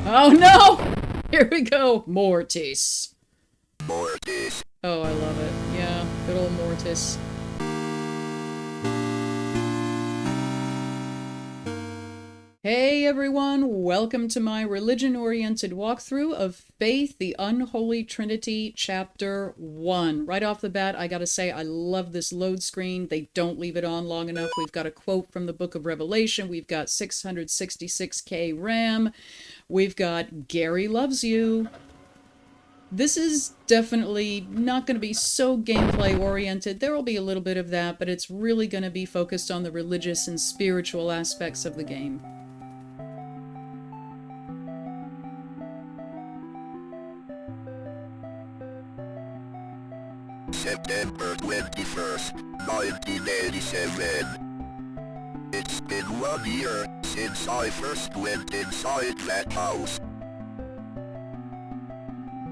Oh no! Here we go! Mortis. Mortis. Oh, I love it. Yeah, good old Mortis. Hey everyone, welcome to my religion-oriented walkthrough of Faith, the Unholy Trinity, Chapter 1. Right off the bat, I gotta say, I love this load screen. They don't leave it on long enough. We've got a quote from the Book of Revelation. We've got 666K RAM. We've got Gary Loves You. This is definitely not going to be so gameplay oriented. There will be a little bit of that, but it's really going to be focused on the religious and spiritual aspects of the game. September 21st, 1987. It's been 1 year since I first went inside that house.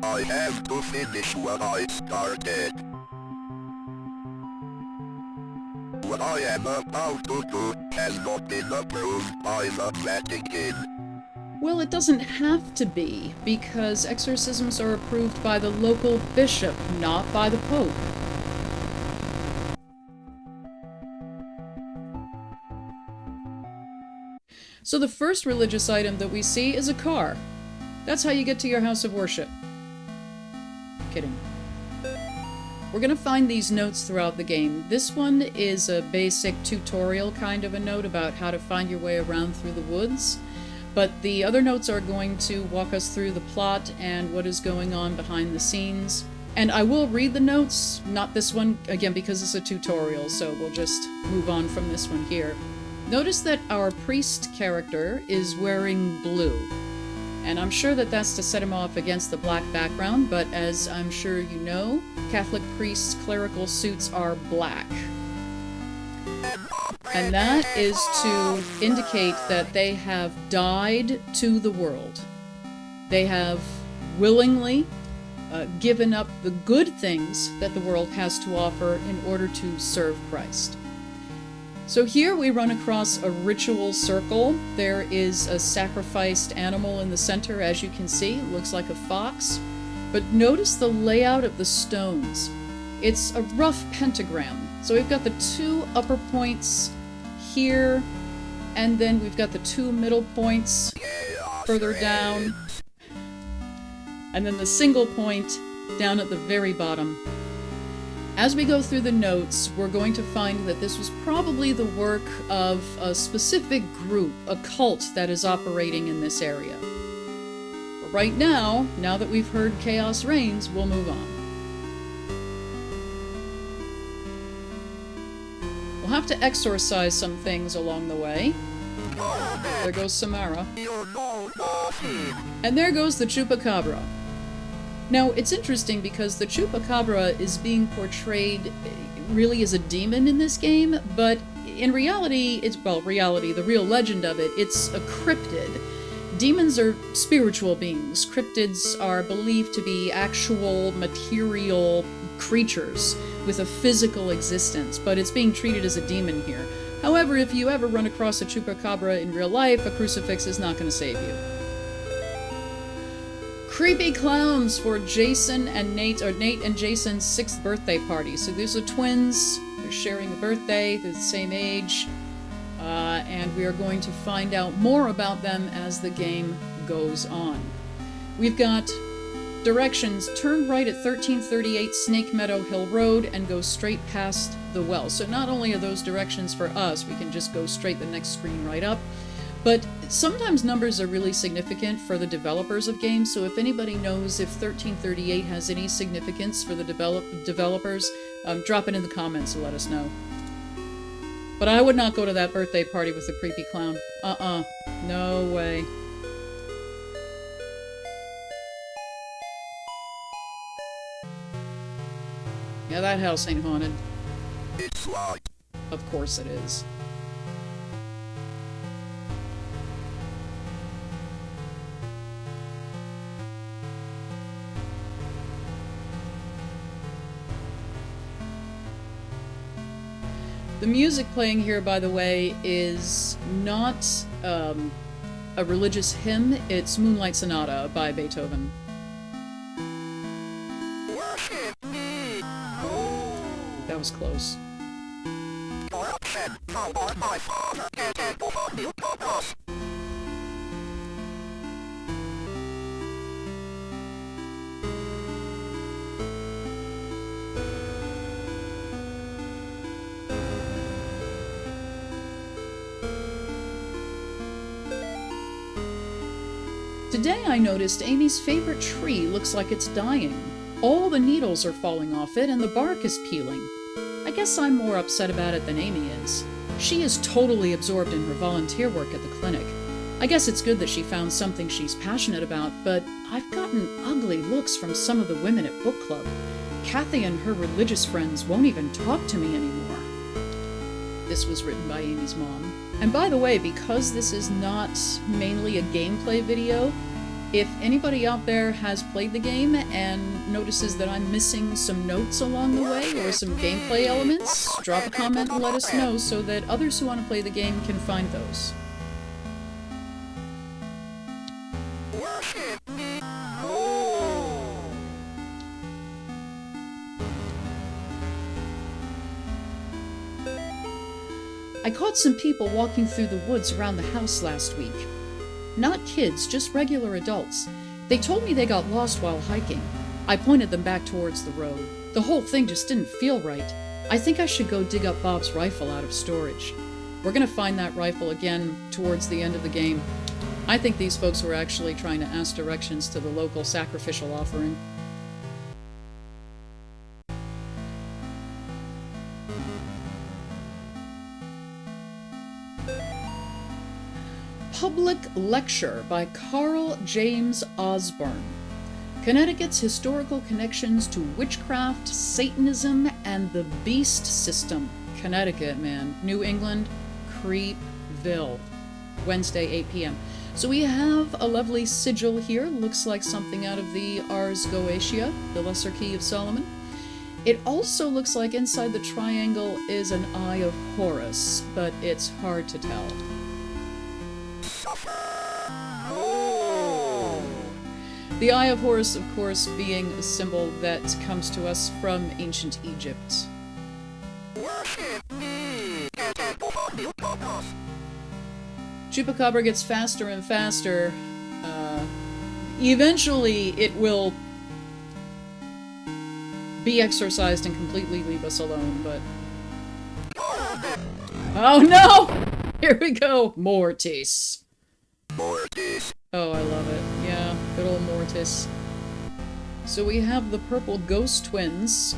I have to finish what I started. What I am about to do has not been approved by the Vatican. Well, it doesn't have to be, because exorcisms are approved by the local bishop, not by the Pope. So the first religious item that we see is a car. That's how you get to your house of worship. Kidding. We're going to find these notes throughout the game. This one is a basic tutorial kind of a note about how to find your way around through the woods. But the other notes are going to walk us through the plot and what is going on behind the scenes. And I will read the notes, not this one, again, because it's a tutorial, so we'll just move on from this one here. Notice that our priest character is wearing blue. And I'm sure that that's to set him off against the black background, but as I'm sure you know, Catholic priests' clerical suits are black. And that is to indicate that they have died to the world. They have willingly given up the good things that the world has to offer in order to serve Christ. So here we run across a ritual circle. There is a sacrificed animal in the center, as you can see. It looks like a fox. But notice the layout of the stones. It's a rough pentagram. So we've got the two upper points here, and then we've got the two middle points further down, and then the single point down at the very bottom. As we go through the notes, we're going to find that this was probably the work of a specific group, a cult that is operating in this area. But right now that we've heard Chaos Reigns, we'll move on. We'll have to exorcise some things along the way. There goes Samara. And there goes the Chupacabra. Now, it's interesting because the Chupacabra is being portrayed really as a demon in this game, but in reality, the real legend of it, it's a cryptid. Demons are spiritual beings. Cryptids are believed to be actual material creatures with a physical existence, but it's being treated as a demon here. However, if you ever run across a Chupacabra in real life, a crucifix is not going to save you. Creepy clowns for Jason and Nate, or Nate and Jason's 6th birthday party. So these are twins, they're sharing a birthday, they're the same age, and we are going to find out more about them as the game goes on. We've got directions: turn right at 1338 Snake Meadow Hill Road and go straight past the well. So not only are those directions for us, we can just go straight the next screen right up, but sometimes numbers are really significant for the developers of games, so if anybody knows if 1338 has any significance for the developers, drop it in the comments and let us know. But I would not go to that birthday party with the creepy clown. No way. Yeah, that house ain't haunted. It's locked. Of course it is. The music playing here, by the way, is not a religious hymn. It's Moonlight Sonata by Beethoven. That was close. Today I noticed Amy's favorite tree looks like it's dying. All the needles are falling off it and the bark is peeling. I guess I'm more upset about it than Amy is. She is totally absorbed in her volunteer work at the clinic. I guess it's good that she found something she's passionate about, but I've gotten ugly looks from some of the women at book club. Kathy and her religious friends won't even talk to me anymore. This was written by Amy's mom. And by the way, because this is not mainly a gameplay video, if anybody out there has played the game and notices that I'm missing some notes along the way or some gameplay elements, drop a comment and let us know so that others who want to play the game can find those. I caught some people walking through the woods around the house last week. Not kids, just regular adults. They told me they got lost while hiking. I pointed them back towards the road. The whole thing just didn't feel right. I think I should go dig up Bob's rifle out of storage. We're gonna find that rifle again towards the end of the game. I think these folks were actually trying to ask directions to the local sacrificial offering. Public Lecture by Carl James Osborne. Connecticut's historical connections to witchcraft, Satanism, and the beast system. Connecticut, man. New England, Creepville. Wednesday, 8 p.m. So we have a lovely sigil here. Looks like something out of the Ars Goetia, the Lesser Key of Solomon. It also looks like inside the triangle is an Eye of Horus, but it's hard to tell. The Eye of Horus, of course, being a symbol that comes to us from ancient Egypt. Chupacabra gets faster and faster. Eventually, it will be exorcised and completely leave us alone, but... Oh no! Here we go! Mortis. Mortis. Oh, I love it. Yeah, good old Mortis. So we have the purple ghost twins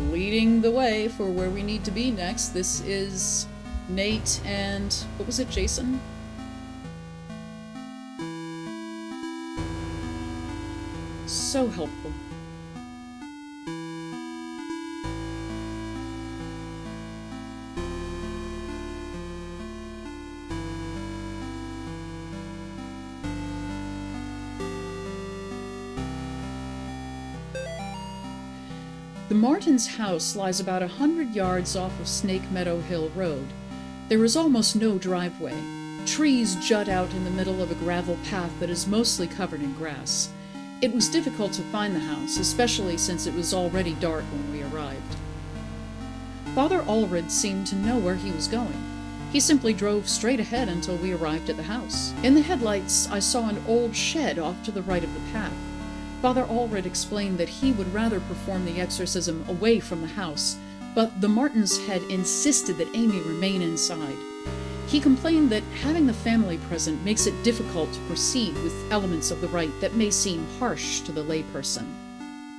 leading the way for where we need to be next. This is Nate and... what was it, Jason? So helpful. The Martins' house lies about 100 yards off of Snake Meadow Hill Road. There is almost no driveway. Trees jut out in the middle of a gravel path that is mostly covered in grass. It was difficult to find the house, especially since it was already dark when we arrived. Father Allred seemed to know where he was going. He simply drove straight ahead until we arrived at the house. In the headlights, I saw an old shed off to the right of the path. Father Allred explained that he would rather perform the exorcism away from the house, but the Martins had insisted that Amy remain inside. He complained that having the family present makes it difficult to proceed with elements of the rite that may seem harsh to the layperson.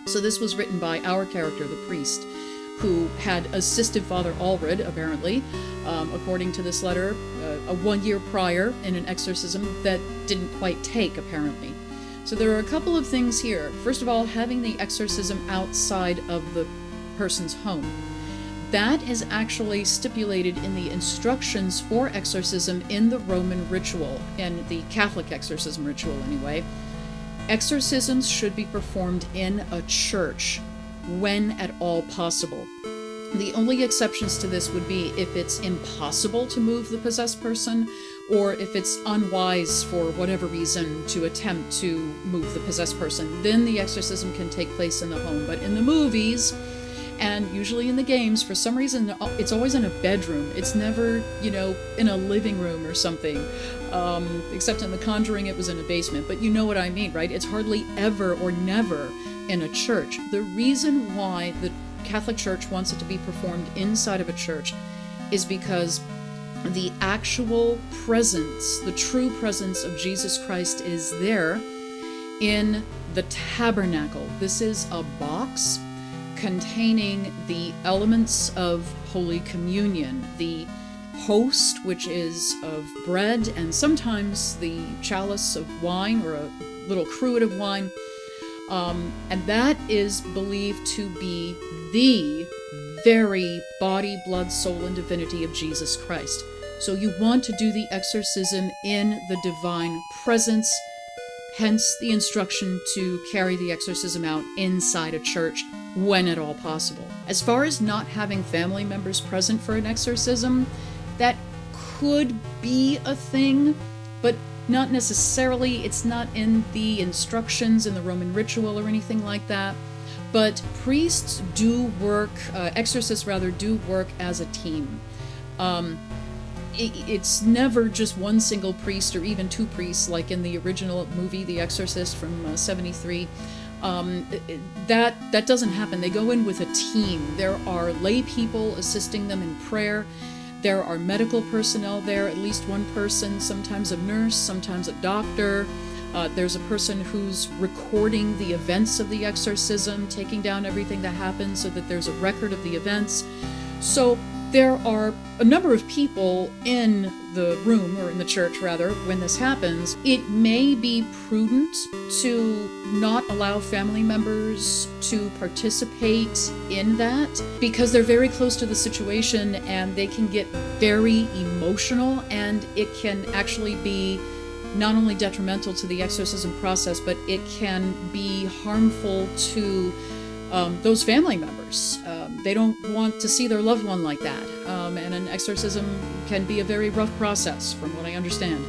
So this was written by our character, the priest, who had assisted Father Allred, apparently, according to this letter, 1 year prior in an exorcism that didn't quite take, apparently. So there are a couple of things here. First of all, having the exorcism outside of the person's home. That is actually stipulated in the instructions for exorcism in the Roman ritual, and the Catholic exorcism ritual anyway. Exorcisms should be performed in a church when at all possible. The only exceptions to this would be if it's impossible to move the possessed person, or if it's unwise for whatever reason to attempt to move the possessed person, then the exorcism can take place in the home. But in the movies, and usually in the games, for some reason, it's always in a bedroom. It's never, in a living room or something. Except in The Conjuring, it was in a basement. But you know what I mean, right? It's hardly ever or never in a church. The reason why the Catholic Church wants it to be performed inside of a church is because the actual presence, the true presence of Jesus Christ is there in the tabernacle. This is a box containing the elements of Holy Communion, the host, which is of bread, and sometimes the chalice of wine or a little cruet of wine. And that is believed to be the very body, blood, soul, and divinity of Jesus Christ. So you want to do the exorcism in the divine presence, hence the instruction to carry the exorcism out inside a church when at all possible. As far as not having family members present for an exorcism, that could be a thing, but not necessarily. It's not in the instructions in the Roman ritual or anything like that. But priests do work, exorcists rather, do work as a team. It's never just one single priest or even two priests like in the original movie The Exorcist from 73. That doesn't happen. They go in with a team. There are lay people assisting them in prayer. There are medical personnel there, at least one person, sometimes a nurse, sometimes a doctor. There's a person who's recording the events of the exorcism, taking down everything that happens so that there's a record of the events. So there are a number of people in the room, or in the church rather, when this happens. It may be prudent to not allow family members to participate in that because they're very close to the situation and they can get very emotional, and it can actually be not only detrimental to the exorcism process, but it can be harmful to those family members. They don't want to see their loved one like that. And an exorcism can be a very rough process, from what I understand.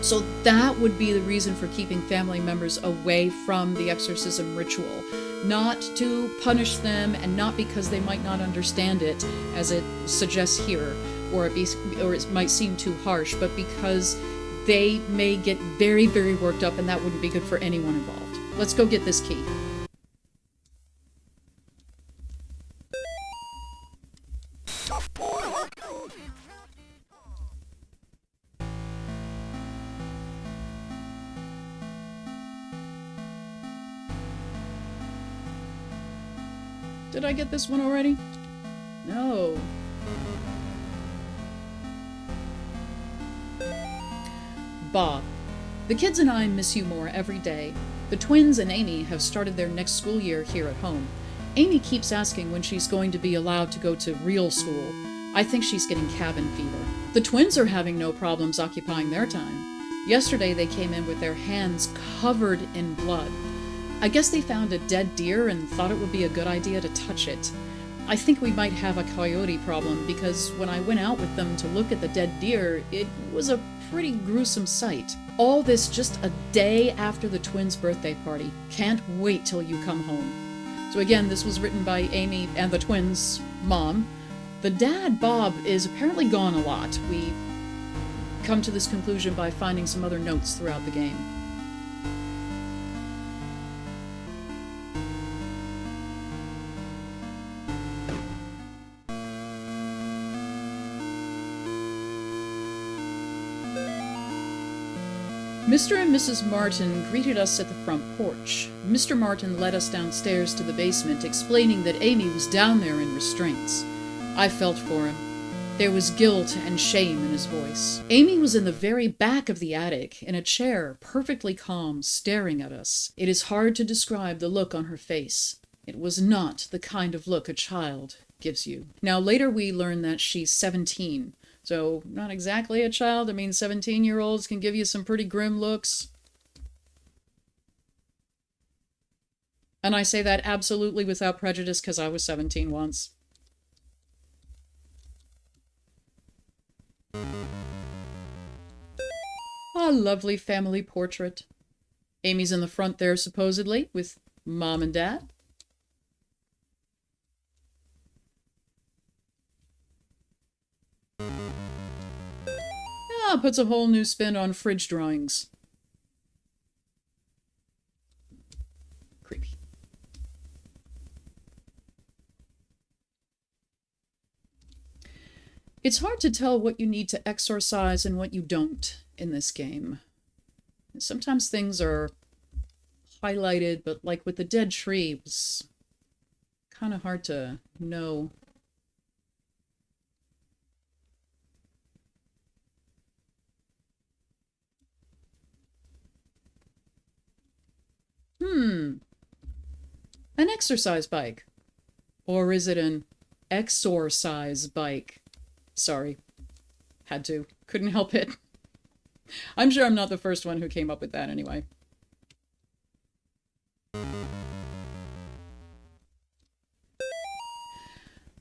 So that would be the reason for keeping family members away from the exorcism ritual. Not to punish them, and not because they might not understand it, as it suggests here, or it might seem too harsh, but because they may get very, very worked up, and that wouldn't be good for anyone involved. Let's go get this key. Did I get this one already? No. Bob. The kids and I miss you more every day. The twins and Amy have started their next school year here at home. Amy keeps asking when she's going to be allowed to go to real school. I think she's getting cabin fever. The twins are having no problems occupying their time. Yesterday they came in with their hands covered in blood. I guess they found a dead deer and thought it would be a good idea to touch it. I think we might have a coyote problem, because when I went out with them to look at the dead deer, it was a pretty gruesome sight. All this just a day after the twins' birthday party. Can't wait till you come home. So again, this was written by Amy and the twins' mom. The dad, Bob, is apparently gone a lot. We come to this conclusion by finding some other notes throughout the game. Mr. and Mrs. Martin greeted us at the front porch. Mr. Martin led us downstairs to the basement, explaining that Amy was down there in restraints. I felt for him. There was guilt and shame in his voice. Amy was in the very back of the attic, in a chair, perfectly calm, staring at us. It is hard to describe the look on her face. It was not the kind of look a child gives you. Now, later we learn that she's 17. So, not exactly a child. I mean, 17-year-olds can give you some pretty grim looks. And I say that absolutely without prejudice, because I was 17 once. A lovely family portrait. Amy's in the front there, supposedly, with Mom and Dad. Ah, puts a whole new spin on fridge drawings. Creepy. It's hard to tell what you need to exorcise and what you don't in this game. Sometimes things are highlighted, but like with the dead tree, it was kind of hard to know. An exercise bike. Or is it an exorcise bike? Sorry. Had to. Couldn't help it. I'm sure I'm not the first one who came up with that anyway.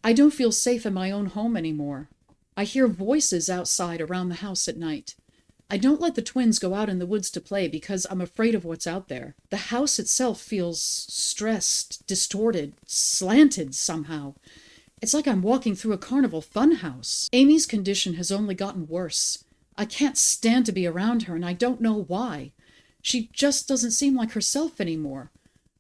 I don't feel safe in my own home anymore. I hear voices outside around the house at night. I don't let the twins go out in the woods to play because I'm afraid of what's out there. The house itself feels stressed, distorted, slanted somehow. It's like I'm walking through a carnival funhouse. Amy's condition has only gotten worse. I can't stand to be around her, and I don't know why. She just doesn't seem like herself anymore.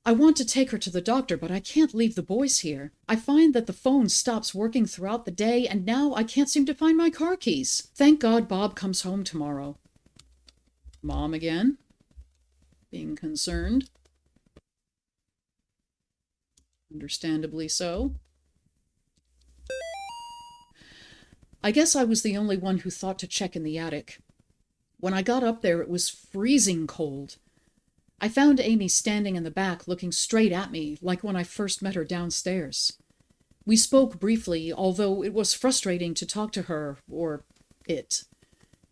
I want to take her to the doctor, but I can't leave the boys here. I find that the phone stops working throughout the day, and now I can't seem to find my car keys. Thank God Bob comes home tomorrow. Mom again, being concerned. Understandably so. I guess I was the only one who thought to check in the attic. When I got up there, it was freezing cold. I found Amy standing in the back, looking straight at me, like when I first met her downstairs. We spoke briefly, although it was frustrating to talk to her, or it.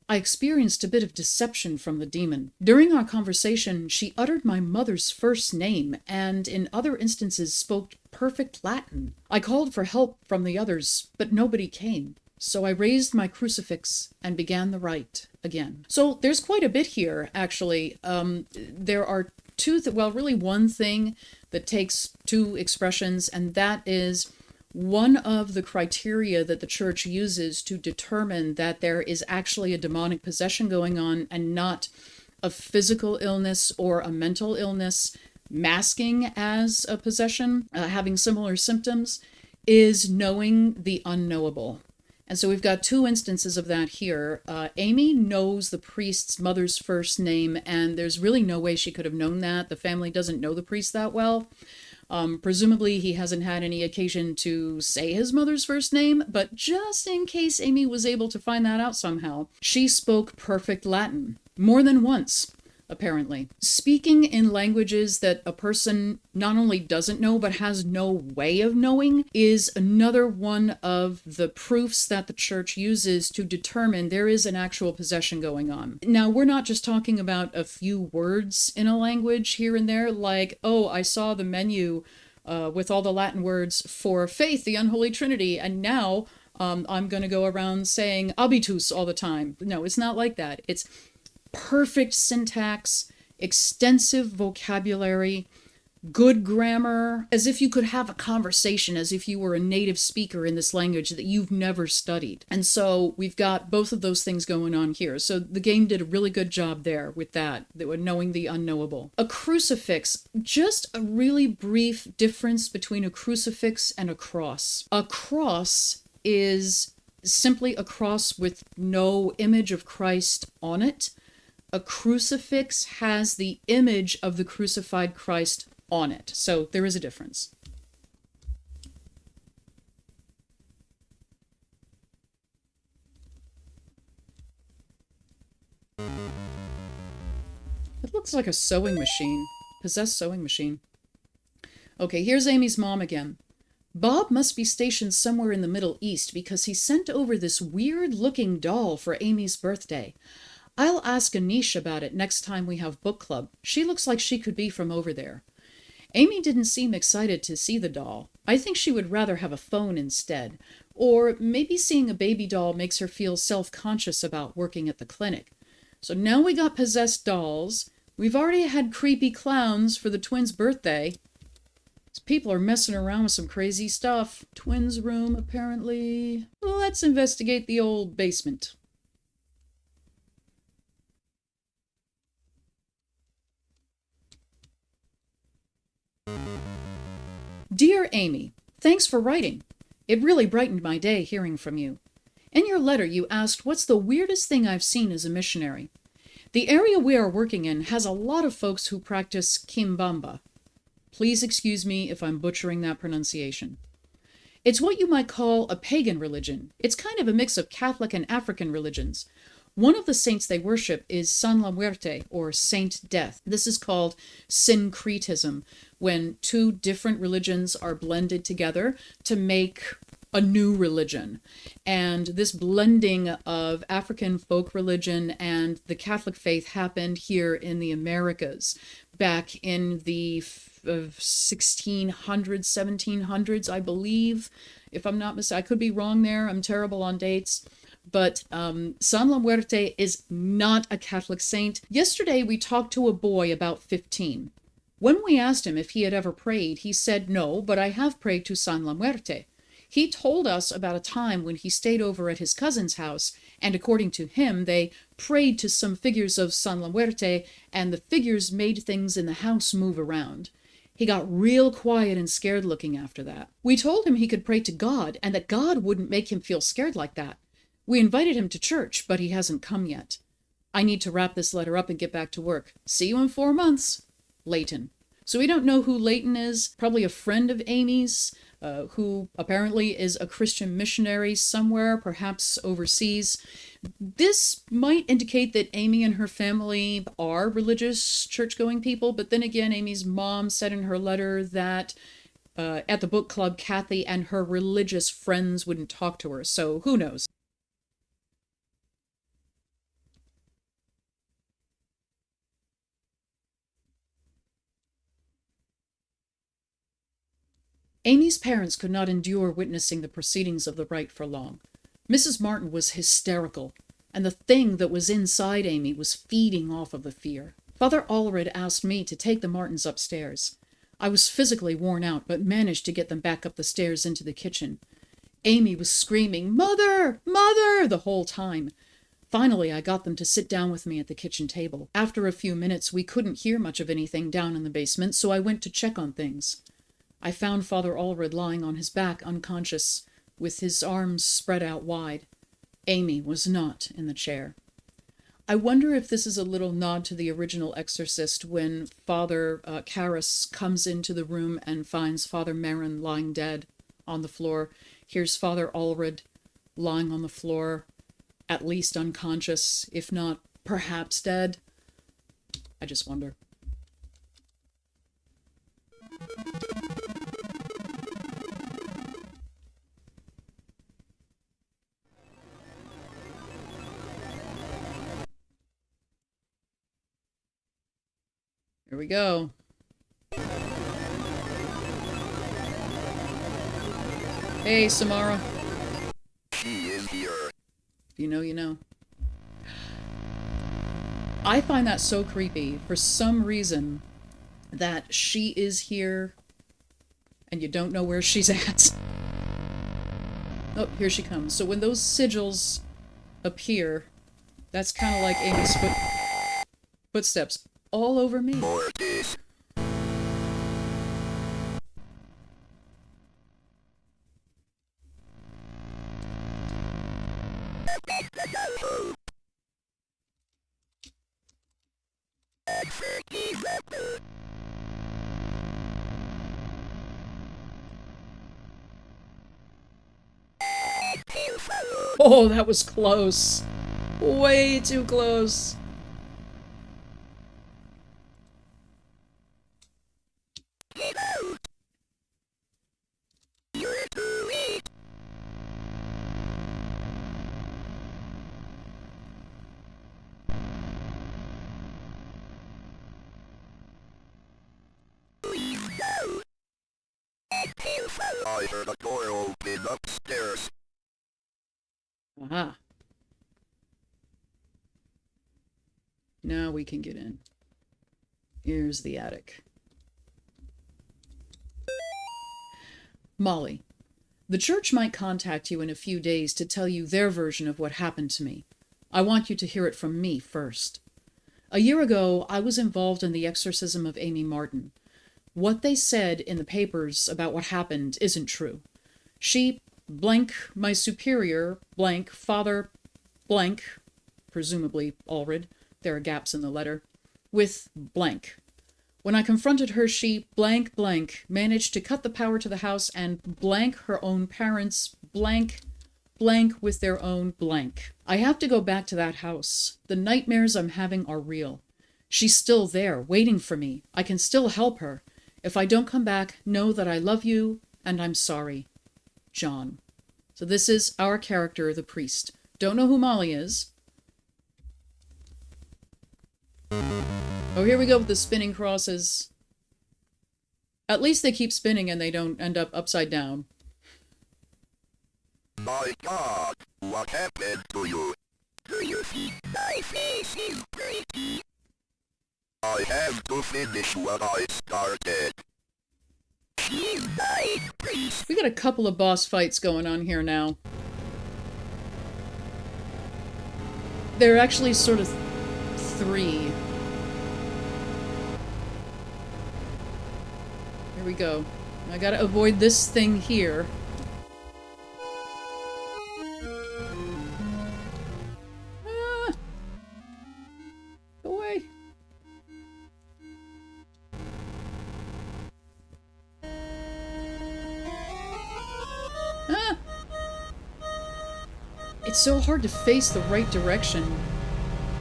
I experienced a bit of deception from the demon. During our conversation, she uttered my mother's first name, and in other instances spoke perfect Latin. I called for help from the others, but nobody came. So I raised my crucifix and began the rite again. So there's quite a bit here, actually. There are really one thing that takes two expressions, and that is one of the criteria that the church uses to determine that there is actually a demonic possession going on and not a physical illness or a mental illness masking as a possession, having similar symptoms, is knowing the unknowable. And so we've got two instances of that here. Amy knows the priest's mother's first name, and there's really no way she could have known that. The family doesn't know the priest that well. Presumably he hasn't had any occasion to say his mother's first name, but just in case Amy was able to find that out somehow, she spoke perfect Latin. More than once, apparently. Speaking in languages that a person not only doesn't know, but has no way of knowing, is another one of the proofs that the church uses to determine there is an actual possession going on. Now, we're not just talking about a few words in a language here and there, like, oh, I saw the menu with all the Latin words for faith, the Unholy Trinity, and now I'm going to go around saying habitus all the time. No, it's not like that. It's perfect syntax, extensive vocabulary, good grammar, as if you could have a conversation, as if you were a native speaker in this language that you've never studied. And so we've got both of those things going on here. So the game did a really good job there with that knowing the unknowable. A crucifix, just a really brief difference between a crucifix and a cross. A cross is simply a cross with no image of Christ on it. A crucifix has the image of the crucified Christ on it. So there is a difference. It looks like a sewing machine. Possessed sewing machine. Okay, here's Amy's mom again. Bob must be stationed somewhere in the Middle East because he sent over this weird-looking doll for Amy's birthday. I'll ask Anish about it next time we have book club. She looks like she could be from over there. Amy didn't seem excited to see the doll. I think she would rather have a phone instead. Or maybe seeing a baby doll makes her feel self-conscious about working at the clinic. So now we got possessed dolls. We've already had creepy clowns for the twins' birthday. These people are messing around with some crazy stuff. Twins' room, apparently. Let's investigate the old basement. Dear Amy, thanks for writing. It really brightened my day hearing from you. In your letter, you asked, what's the weirdest thing I've seen as a missionary? The area we are working in has a lot of folks who practice Kimbamba. Please excuse me if I'm butchering that pronunciation. It's what you might call a pagan religion. It's kind of a mix of Catholic and African religions. One of the saints they worship is San La Muerte, or Saint Death. This is called syncretism, when two different religions are blended together to make a new religion. And this blending of African folk religion and the Catholic faith happened here in the Americas back in the 1600s, 1700s, I believe. If I'm not mistaken, I could be wrong there. I'm terrible on dates. But San La Muerte is not a Catholic saint. Yesterday, we talked to a boy about 15. When we asked him if he had ever prayed, he said, no, but I have prayed to San La Muerte. He told us about a time when he stayed over at his cousin's house, and according to him, they prayed to some figures of San La Muerte, and the figures made things in the house move around. He got real quiet and scared looking after that. We told him he could pray to God, and that God wouldn't make him feel scared like that. We invited him to church, but he hasn't come yet. I need to wrap this letter up and get back to work. See you in 4 months. Leighton. So we don't know who Leighton is. Probably a friend of Amy's, who apparently is a Christian missionary somewhere, perhaps overseas. This might indicate that Amy and her family are religious, church-going people, but then again, Amy's mom said in her letter that at the book club, Kathy and her religious friends wouldn't talk to her, so who knows? Amy's parents could not endure witnessing the proceedings of the rite for long. Mrs. Martin was hysterical, and the thing that was inside Amy was feeding off of the fear. Father Allred asked me to take the Martins upstairs. I was physically worn out, but managed to get them back up the stairs into the kitchen. Amy was screaming, "Mother! Mother!" the whole time. Finally, I got them to sit down with me at the kitchen table. After a few minutes, we couldn't hear much of anything down in the basement, so I went to check on things. I found Father Allred lying on his back, unconscious, with his arms spread out wide. Amy was not in the chair. I wonder if this is a little nod to the original Exorcist when Father Karras comes into the room and finds Father Merrin lying dead on the floor. Here's Father Allred lying on the floor, at least unconscious, if not perhaps dead. I just wonder. Here we go. Hey, Samara. She is here. If you know, you know. I find that so creepy for some reason that she is here and you don't know where she's at. Oh, here she comes. So when those sigils appear, that's kind of like Amy's footsteps all over me. Mortis. Oh, that was close. Way too close. I heard a door open upstairs. Aha. now we can get in. Here's the attic. Molly, the church might contact you in a few days to tell you their version of what happened to me. I want you to hear it from me first. A year ago, I was involved in the exorcism of Amy Martin. What they said in the papers about what happened isn't true. She, blank, my superior, blank, father, blank, presumably Allred, there are gaps in the letter, with blank. When I confronted her, she, blank, blank, managed to cut the power to the house and blank her own parents, blank, blank with their own blank. I have to go back to that house. The nightmares I'm having are real. She's still there, waiting for me. I can still help her. If I don't come back, know that I love you and I'm sorry. John. So this is our character, the priest. Don't know who Molly is. Oh, here we go with the spinning crosses. At least they keep spinning and they don't end up upside down. My God, what happened to you? Do you think my face is pretty? I have to finish what I started. She's died, priest. We got a couple of boss fights going on here now. They're actually sort of three. Here we go. I gotta avoid this thing here. Ah! Go away. Ah! It's so hard to face the right direction.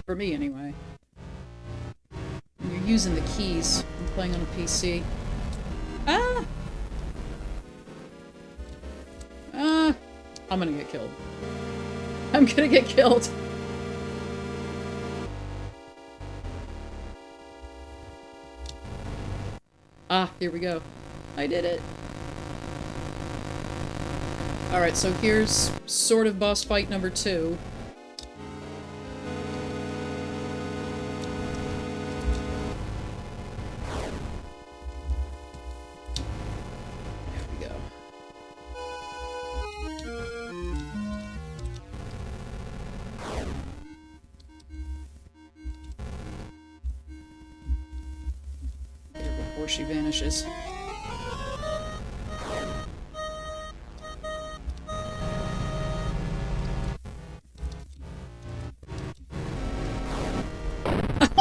For me, anyway. When you're using the keys. I'm playing on a PC. Ah! Ah! I'm gonna get killed. I'm gonna get killed. Ah, here we go. I did it. Alright, so here's sort of boss fight number 2. There we go. Get her before she vanishes.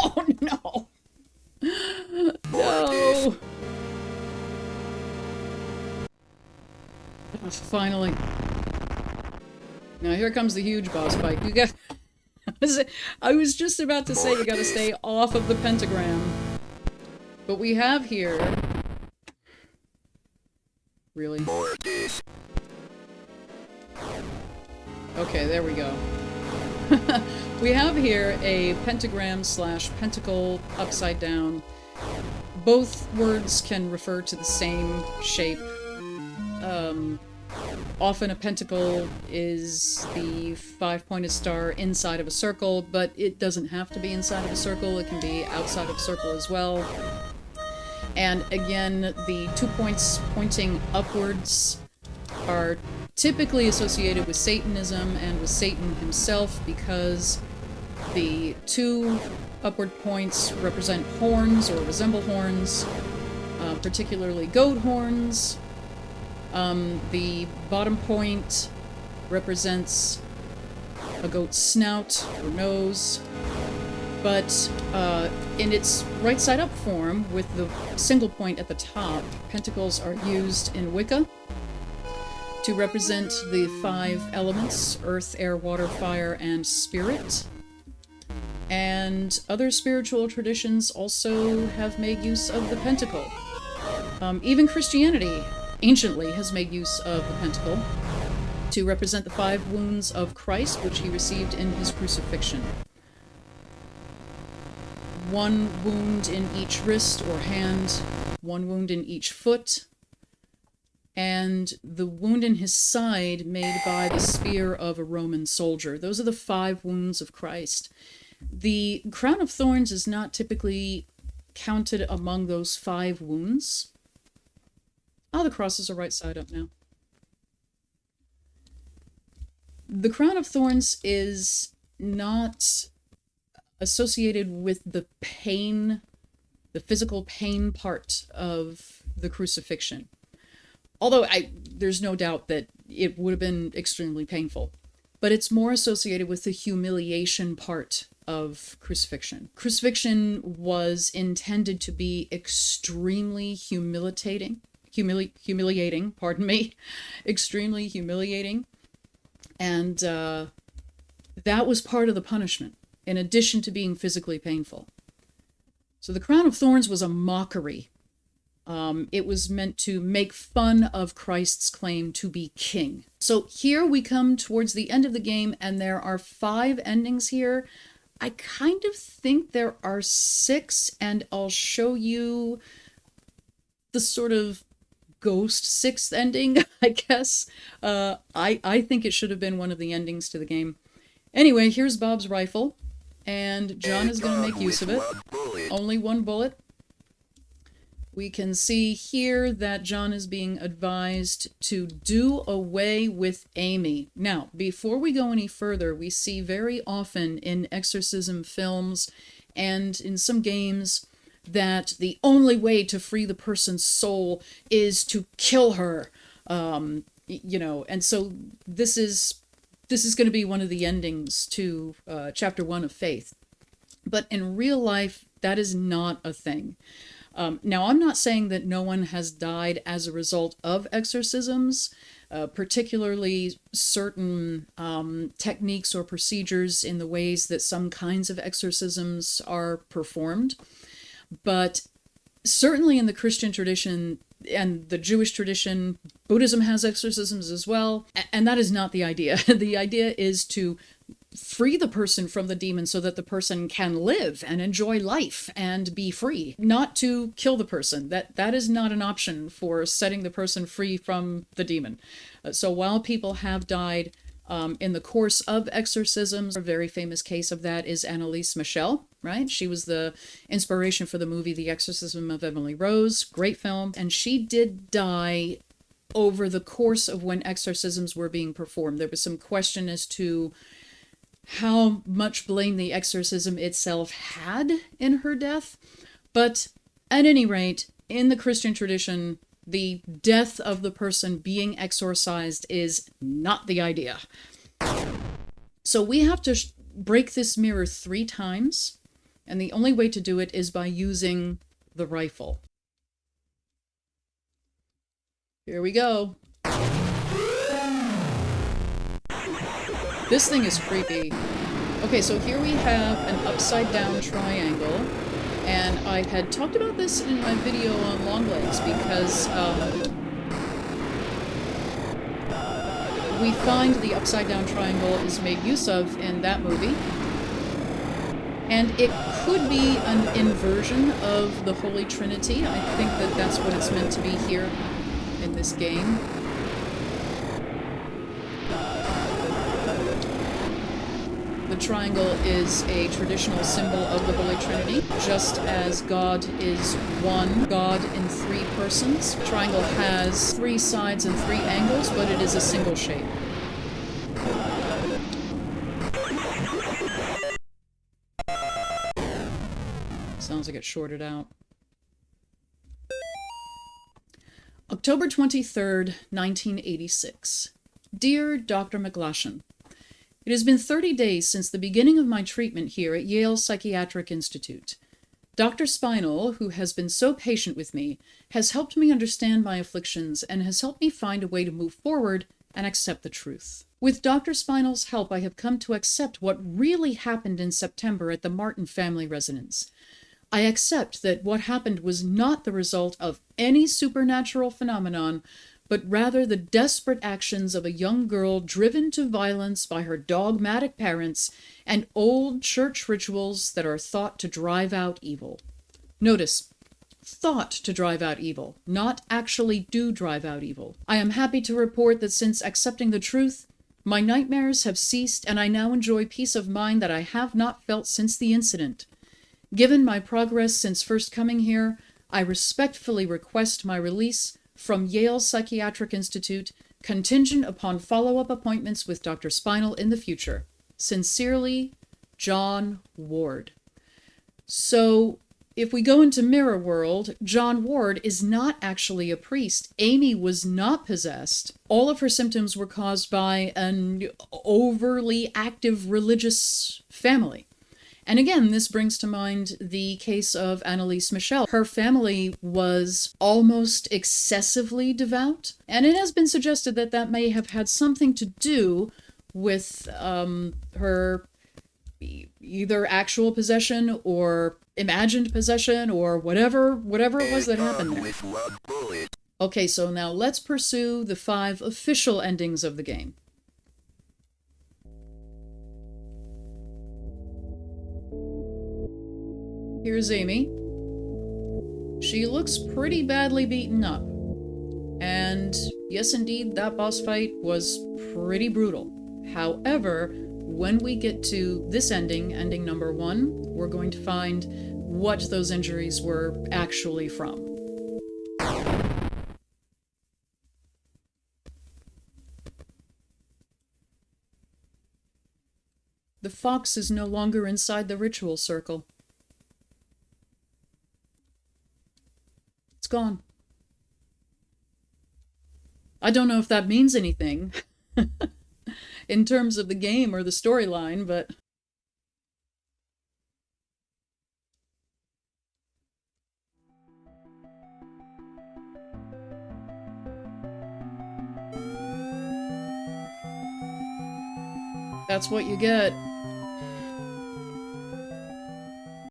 Oh no! No! Oh, finally. Now here comes the huge boss fight. You got... I was just about to say you gotta stay off of the pentagram. But we have here... Really? More this. Okay, there we go. We have here a pentagram slash pentacle upside down. Both words can refer to the same shape. Often a pentacle is the 5-pointed star inside of a circle, but it doesn't have to be inside of a circle. It can be outside of a circle as well. And again, the 2 points pointing upwards are typically associated with Satanism and with Satan himself because the 2 upward points represent horns or resemble horns, particularly goat horns. The bottom point represents a goat's snout or nose, but in its right side up form, with the single point at the top, pentacles are used in Wicca to represent the 5 elements: earth, air, water, fire, and spirit. And other spiritual traditions also have made use of the pentacle. Even Christianity anciently has made use of the pentacle to represent the 5 wounds of Christ, which he received in his crucifixion. 1 wound in each wrist or hand, 1 wound in each foot, and the wound in his side made by the spear of a Roman soldier. Those are the 5 wounds of Christ. The crown of thorns is not typically counted among those 5 wounds. Oh, the crosses are right side up now. The crown of thorns is not associated with the pain, the physical pain part of the crucifixion. Although there's no doubt that it would have been extremely painful. But it's more associated with the humiliation part of crucifixion. Crucifixion was intended to be extremely humiliating, extremely humiliating. And that was part of the punishment, in addition to being physically painful. So the crown of thorns was a mockery. It was meant to make fun of Christ's claim to be king. So here we come towards the end of the game, and there are 5 endings here. I kind of think there are 6, and I'll show you the sort of ghost 6th ending, I guess. I think it should have been one of the endings to the game. Anyway, here's Bob's rifle, and John is going to make use of it. Only 1 bullet. We can see here that John is being advised to do away with Amy. Now, before we go any further, we see very often in exorcism films and in some games that the only way to free the person's soul is to kill her. You know, and so this is going to be one of the endings to Chapter 1 of Faith. But in real life, that is not a thing. Now, I'm not saying that no one has died as a result of exorcisms, particularly certain techniques or procedures in the ways that some kinds of exorcisms are performed. But certainly in the Christian tradition and the Jewish tradition, Buddhism has exorcisms as well, and that is not the idea. The idea is to free the person from the demon so that the person can live and enjoy life and be free, not to kill the person. That is not an option for setting the person free from the demon. So while people have died in the course of exorcisms, a very famous case of that is Annalise Michel, right? She was the inspiration for the movie The Exorcism of Emily Rose, great film, and she did die over the course of when exorcisms were being performed. There was some question as to how much blame the exorcism itself had in her death. But at any rate, in the Christian tradition, the death of the person being exorcised is not the idea. So we have to break this mirror 3 times, and the only way to do it is by using the rifle. Here we go. This thing is creepy. Okay, so here we have an upside down triangle, and I had talked about this in my video on Longlegs because we find the upside down triangle is made use of in that movie. And it could be an inversion of the Holy Trinity. I think that that's what it's meant to be here in this game. The triangle is a traditional symbol of the Holy Trinity. Just as God is one God in 3 persons, the triangle has 3 sides and 3 angles, but it is a single shape. Sounds like it's shorted out. October 23rd, 1986. Dear Dr. McGlashan, it has been 30 days since the beginning of my treatment here at Yale Psychiatric Institute. Dr. Spinal, who has been so patient with me, has helped me understand my afflictions and has helped me find a way to move forward and accept the truth. With Dr. Spinal's help, I have come to accept what really happened in September at the Martin family residence. I accept that what happened was not the result of any supernatural phenomenon, but rather the desperate actions of a young girl driven to violence by her dogmatic parents and old church rituals that are thought to drive out evil. Notice, thought to drive out evil, not actually do drive out evil. I am happy to report that since accepting the truth, My nightmares have ceased, and I now enjoy peace of mind that I have not felt since the incident. Given my progress since first coming here, I respectfully request my release from Yale Psychiatric Institute, contingent upon follow-up appointments with Dr. Spinal in the future. Sincerely, John Ward. So, if we go into Mirror World, John Ward is not actually a priest. Amy was not possessed. All of her symptoms were caused by an overly active religious family. And again, this brings to mind the case of Annalise Michel. Her family was almost excessively devout, and it has been suggested that that may have had something to do with her either actual possession or imagined possession or whatever it was that happened there. Okay, so now let's pursue the 5 official endings of the game. Here's Amy. She looks pretty badly beaten up. And yes, indeed, that boss fight was pretty brutal. However, when we get to this ending, ending number 1, we're going to find what those injuries were actually from. The fox is no longer inside the ritual circle. It's gone. I don't know if that means anything in terms of the game or the storyline, but that's what you get.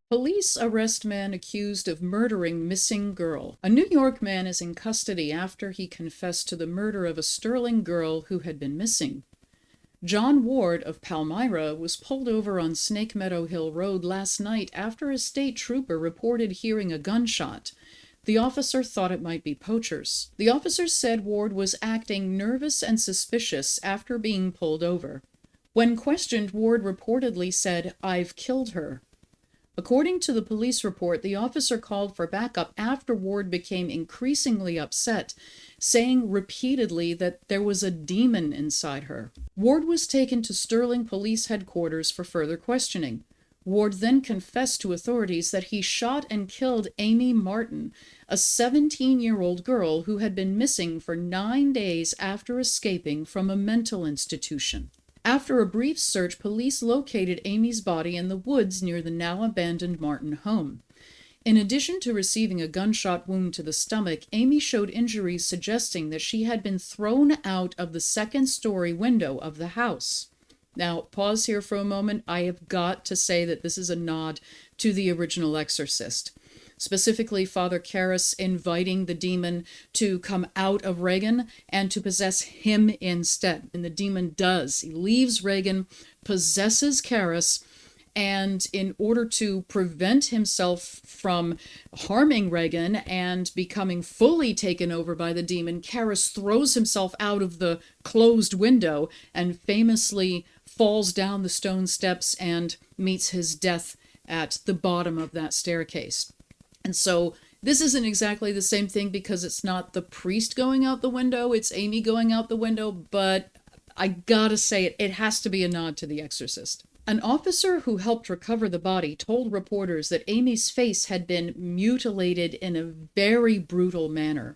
Police arrest man accused of murdering missing girl. A New York man is in custody after he confessed to the murder of a Sterling girl who had been missing. John Ward of Palmyra was pulled over on Snake Meadow Hill Road last night after a state trooper reported hearing a gunshot. The officer thought it might be poachers. The officer said Ward was acting nervous and suspicious after being pulled over. When questioned, Ward reportedly said, "I've killed her." According to the police report, the officer called for backup after Ward became increasingly upset, saying repeatedly that there was a demon inside her. Ward was taken to Sterling Police Headquarters for further questioning. Ward then confessed to authorities that he shot and killed Amy Martin, a 17-year-old girl who had been missing for 9 days after escaping from a mental institution. After a brief search, police located Amy's body in the woods near the now-abandoned Martin home. In addition to receiving a gunshot wound to the stomach, Amy showed injuries suggesting that she had been thrown out of the second-story window of the house. Now, pause here for a moment. I have got to say that this is a nod to the original Exorcist. Specifically, Father Karras inviting the demon to come out of Regan and to possess him instead. And the demon does. He leaves Regan, possesses Karras, and in order to prevent himself from harming Regan and becoming fully taken over by the demon, Karras throws himself out of the closed window and famously falls down the stone steps and meets his death at the bottom of that staircase. And so this isn't exactly the same thing because it's not the priest going out the window, it's Amy going out the window, but I gotta say it has to be a nod to The Exorcist. An officer who helped recover the body told reporters that Amy's face had been mutilated in a very brutal manner.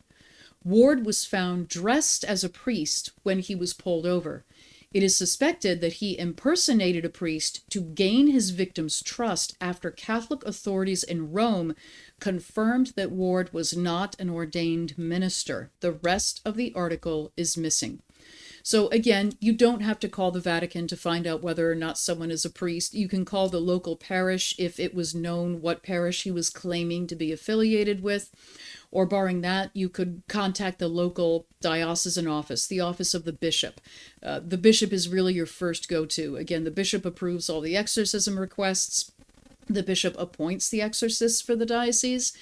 Ward was found dressed as a priest when he was pulled over. It is suspected that he impersonated a priest to gain his victim's trust after Catholic authorities in Rome confirmed that Ward was not an ordained minister. The rest of the article is missing. So again, you don't have to call the Vatican to find out whether or not someone is a priest. You can call the local parish if it was known what parish he was claiming to be affiliated with. Or barring that, you could contact the local diocesan office, the office of the bishop. The bishop is really your first go-to. Again, the bishop approves all the exorcism requests. The bishop appoints the exorcists for the diocese.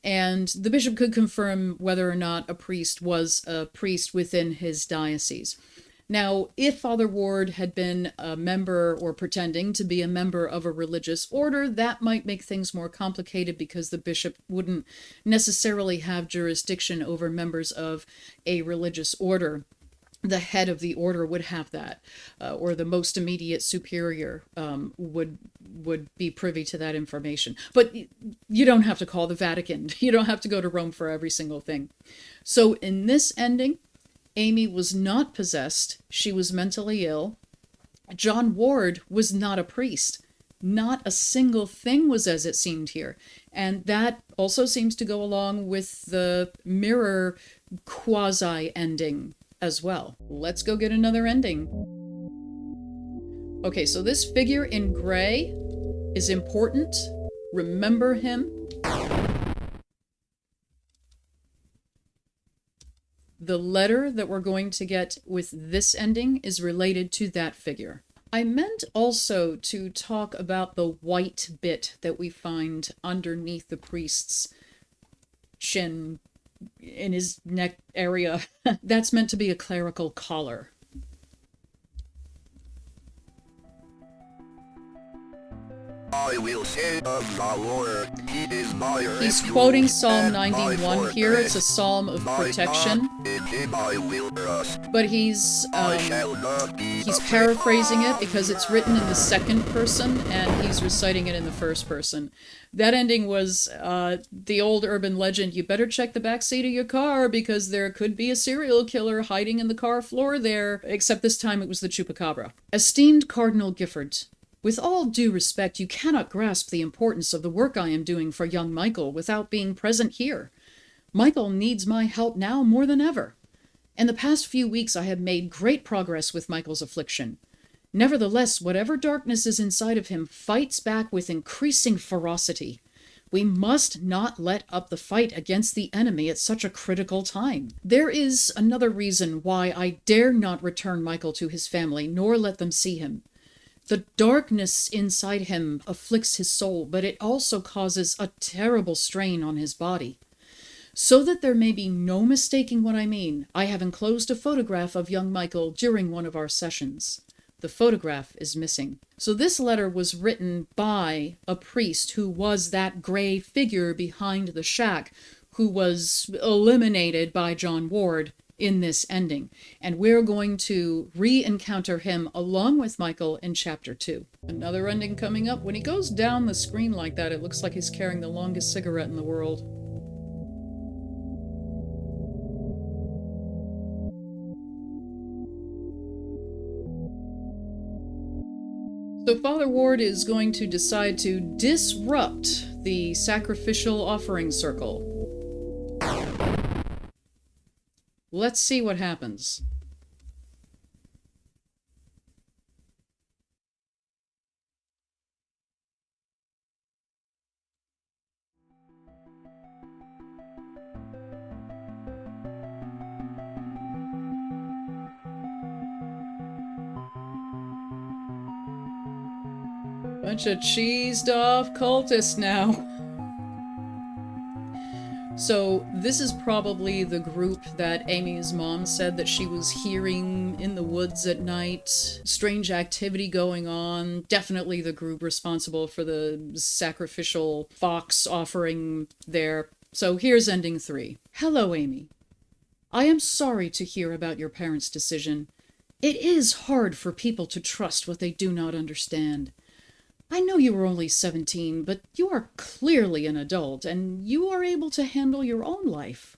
And the bishop could confirm whether or not a priest was a priest within his diocese. Now, if Father Ward had been a member or pretending to be a member of a religious order, that might make things more complicated because the bishop wouldn't necessarily have jurisdiction over members of a religious order. The head of the order would have that, or the most immediate superior would be privy to that information. But you don't have to call the Vatican. You don't have to go to Rome for every single thing. So in this ending, Amy was not possessed. She was mentally ill. John Ward was not a priest. Not a single thing was as it seemed here. And that also seems to go along with the mirror quasi-ending as well. Let's go get another ending. Okay, so this figure in gray is important. Remember him. The letter that we're going to get with this ending is related to that figure. I meant also to talk about the white bit that we find underneath the priest's chin in his neck area. That's meant to be a clerical collar. I will say of the Lord, He is my He's refuge quoting Psalm and my 91 here. It's a fortress. psalm of My protection, God, in Him I will trust. but he's I shall not be he's afraid. paraphrasing it because it's written in the second person and he's reciting it in the first person. That ending was the old urban legend, you better check the back seat of your car because there could be a serial killer hiding in the car floor there, except this time it was the chupacabra. Esteemed Cardinal Gifford, with all due respect, you cannot grasp the importance of the work I am doing for young Michael without being present here. Michael needs my help now more than ever. In the past few weeks I have made great progress with Michael's affliction. Nevertheless, whatever darkness is inside of him fights back with increasing ferocity. We must not let up the fight against the enemy at such a critical time. There is another reason why I dare not return Michael to his family, nor let them see him. The darkness inside him afflicts his soul, but it also causes a terrible strain on his body. So that there may be no mistaking what I mean, I have enclosed a photograph of young Michael during one of our sessions. The photograph is missing. So this letter was written by a priest who was that gray figure behind the shack, who was eliminated by John Ward in this ending. And we're going to re-encounter him along with Michael in chapter 2. Another ending coming up. When he goes down the screen like that, it looks like he's carrying the longest cigarette in the world. So Father Ward is going to decide to disrupt the sacrificial offering circle. Let's see what happens. Bunch of cheesed off cultists now. So this is probably the group that Amy's mom said that she was hearing in the woods at night. Strange activity going on. Definitely the group responsible for the sacrificial fox offering there. So here's ending 3. Hello, Amy. I am sorry to hear about your parents' decision. It is hard for people to trust what they do not understand. I know you are only 17, but you are clearly an adult, and you are able to handle your own life.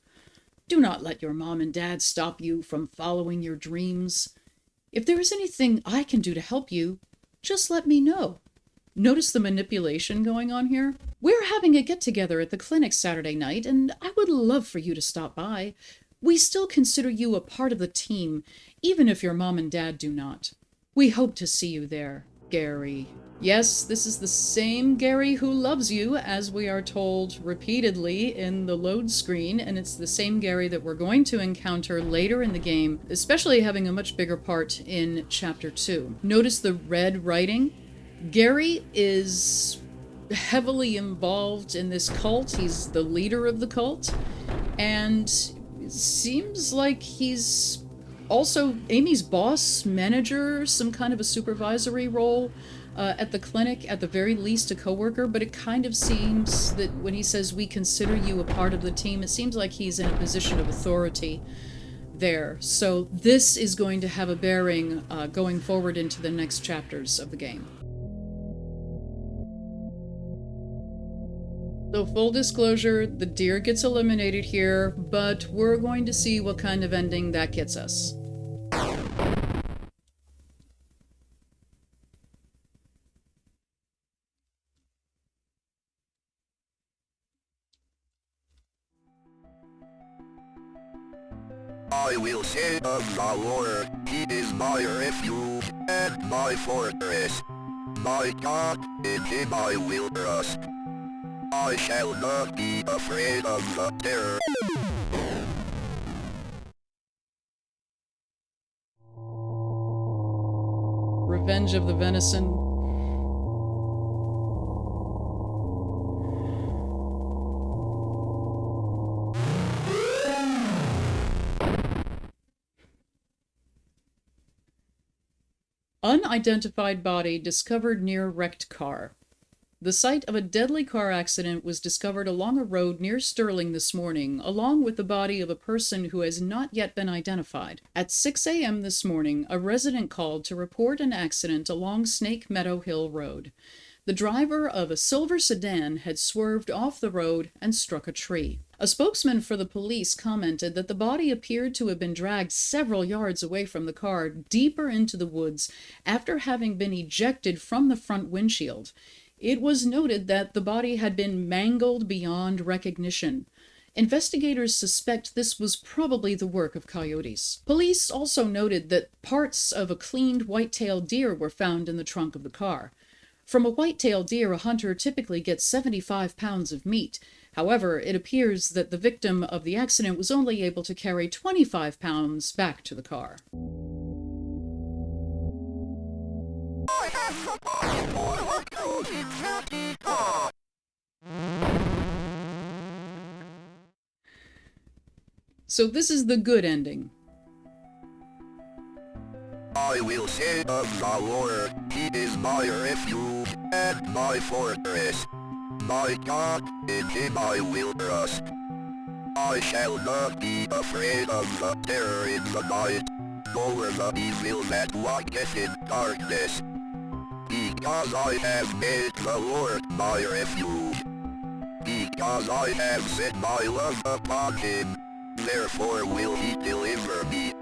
Do not let your mom and dad stop you from following your dreams. If there is anything I can do to help you, just let me know. Notice the manipulation going on here? We're having a get-together at the clinic Saturday night, and I would love for you to stop by. We still consider you a part of the team, even if your mom and dad do not. We hope to see you there, Gary. Yes, this is the same Gary who loves you, as we are told repeatedly in the load screen, and it's the same Gary that we're going to encounter later in the game, especially having a much bigger part in Chapter 2. Notice the red writing. Gary is heavily involved in this cult. He's the leader of the cult, and it seems like he's Also, Amy's boss, manager, some kind of a supervisory role at the clinic, at the very least a coworker, but it kind of seems that when he says, "We consider you a part of the team," it seems like he's in a position of authority there. So this is going to have a bearing going forward into the next chapters of the game. So full disclosure, the deer gets eliminated here, but we're going to see what kind of ending that gets us. I will say of the Lord, He is my refuge and my fortress. My God, in Him I will trust. I shall not be afraid of the terror. Revenge of the Venison. Unidentified body discovered near wrecked car. The site of a deadly car accident was discovered along a road near Sterling this morning, along with the body of a person who has not yet been identified. At 6 a.m. this morning, a resident called to report an accident along Snake Meadow Hill Road. The driver of a silver sedan had swerved off the road and struck a tree. A spokesman for the police commented that the body appeared to have been dragged several yards away from the car, deeper into the woods, after having been ejected from the front windshield. It was noted that the body had been mangled beyond recognition. Investigators suspect this was probably the work of coyotes. Police also noted that parts of a cleaned white-tailed deer were found in the trunk of the car. From a white-tailed deer, a hunter typically gets 75 pounds of meat. However, it appears that the victim of the accident was only able to carry 25 pounds back to the car. So this is the good ending. I will say of the Lord, He is my refuge and my fortress. My God, in Him I will trust. I shall not be afraid of the terror in the night, nor the evil that walketh in darkness. Because I have made the Lord my refuge. Because I have set my love upon Him, therefore will He deliver me.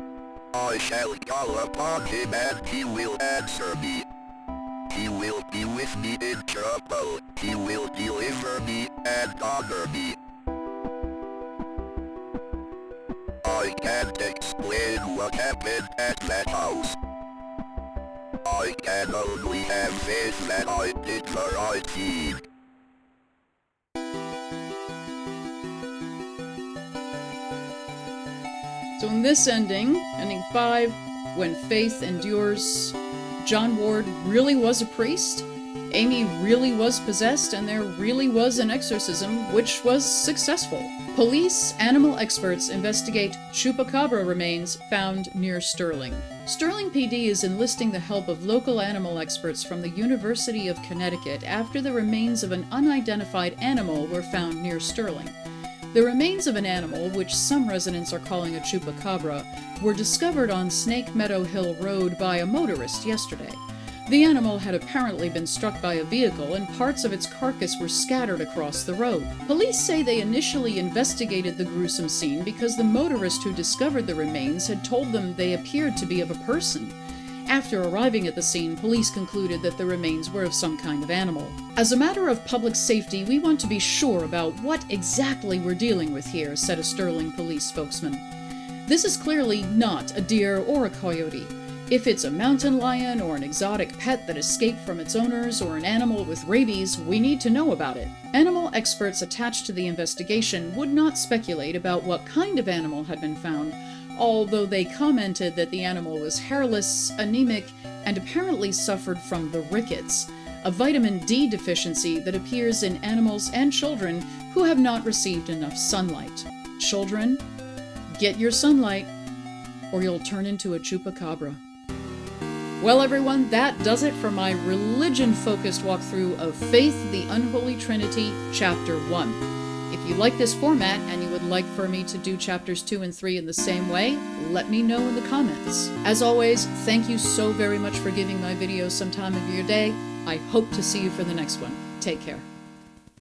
I shall call upon Him and He will answer me. He will be with me in trouble. He will deliver me and honor me. I can't explain what happened at that house. I can only have faith that I did the right deed. So in this ending, ending 5, when faith endures, John Ward really was a priest, Amy really was possessed, and there really was an exorcism, which was successful. Police animal experts investigate chupacabra remains found near Sterling. Sterling PD is enlisting the help of local animal experts from the University of Connecticut after the remains of an unidentified animal were found near Sterling. The remains of an animal, which some residents are calling a chupacabra, were discovered on Snake Meadow Hill Road by a motorist yesterday. The animal had apparently been struck by a vehicle, and parts of its carcass were scattered across the road. Police say they initially investigated the gruesome scene because the motorist who discovered the remains had told them they appeared to be of a person. After arriving at the scene, police concluded that the remains were of some kind of animal. As a matter of public safety, we want to be sure about what exactly we're dealing with here, said a Sterling police spokesman. This is clearly not a deer or a coyote. If it's a mountain lion or an exotic pet that escaped from its owners or an animal with rabies, we need to know about it. Animal experts attached to the investigation would not speculate about what kind of animal had been found, although they commented that the animal was hairless, anemic, and apparently suffered from the rickets, a vitamin D deficiency that appears in animals and children who have not received enough sunlight. Children, get your sunlight. or you'll turn into a chupacabra. Well, everyone, that does it for my religion-focused walkthrough of Faith, the Unholy Trinity, Chapter 1. If you like this format and you would like for me to do Chapters 2 and 3 in the same way, let me know in the comments. As always, thank you so very much for giving my videos some time of your day. I hope to see you for the next one. Take care.